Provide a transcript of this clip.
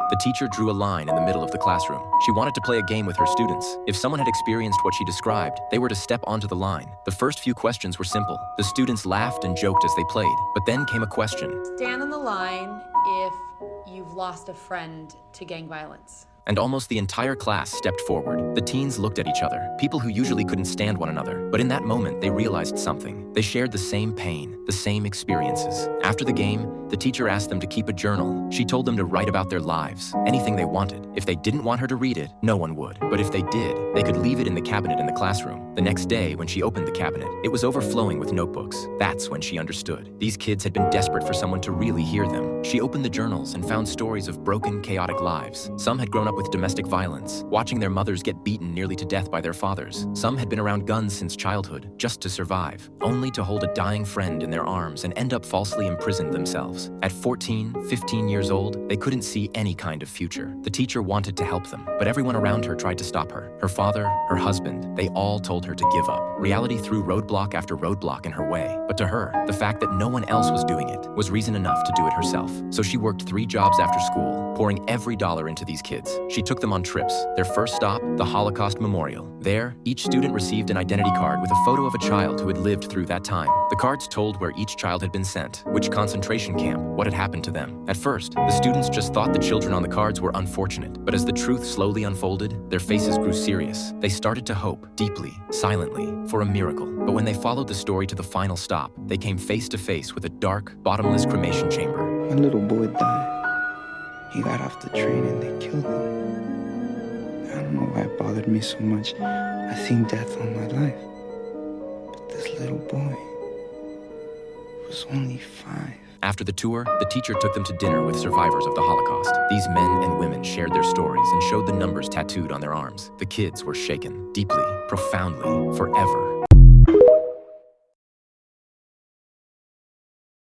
The teacher drew a line in the middle of the classroom. She wanted to play a game with her students. If someone had experienced what she described, they were to step onto the line. The first few questions were simple. The students laughed and joked as they played. But then came a question. Stand on the line if you've lost a friend to gang violence. And almost the entire class stepped forward. The teens looked at each other, people who usually couldn't stand one another. But in that moment, they realized something. They shared the same pain, the same experiences. After the game, the teacher asked them to keep a journal. She told them to write about their lives, anything they wanted. If they didn't want her to read it, no one would. But if they did, they could leave it in the cabinet in the classroom. The next day, when she opened the cabinet, it was overflowing with notebooks. That's when she understood. These kids had been desperate for someone to really hear them. She opened the journals and found stories of broken, chaotic lives. Some had grown up with domestic violence, watching their mothers get beaten nearly to death by their fathers. Some had been around guns since childhood, just to survive, only to hold a dying friend in their arms and end up falsely imprisoned themselves. At 14, 15 years old, they couldn't see any kind of future. The teacher wanted to help them, but everyone around her tried to stop her. Her father, her husband, they all told her to give up. Reality threw roadblock after roadblock in her way. But to her, the fact that no one else was doing it was reason enough to do it herself. So she worked 3 jobs after school, pouring every dollar into these kids. She took them on trips. Their first stop, the Holocaust Memorial. There, each student received an identity card with a photo of a child who had lived through that time. The cards told where each child had been sent, which concentration camp, what had happened to them. At first, the students just thought the children on the cards were unfortunate. But as the truth slowly unfolded, their faces grew serious. They started to hope, deeply, silently, for a miracle. But when they followed the story to the final stop, they came face to face with a dark, bottomless cremation chamber. My little boy died. He got off the train and they killed him. I don't know why it bothered me so much. I've seen death all my life. But this little boy was only 5. After the tour, the teacher took them to dinner with survivors of the Holocaust. These men and women shared their stories and showed the numbers tattooed on their arms. The kids were shaken, deeply, profoundly, forever.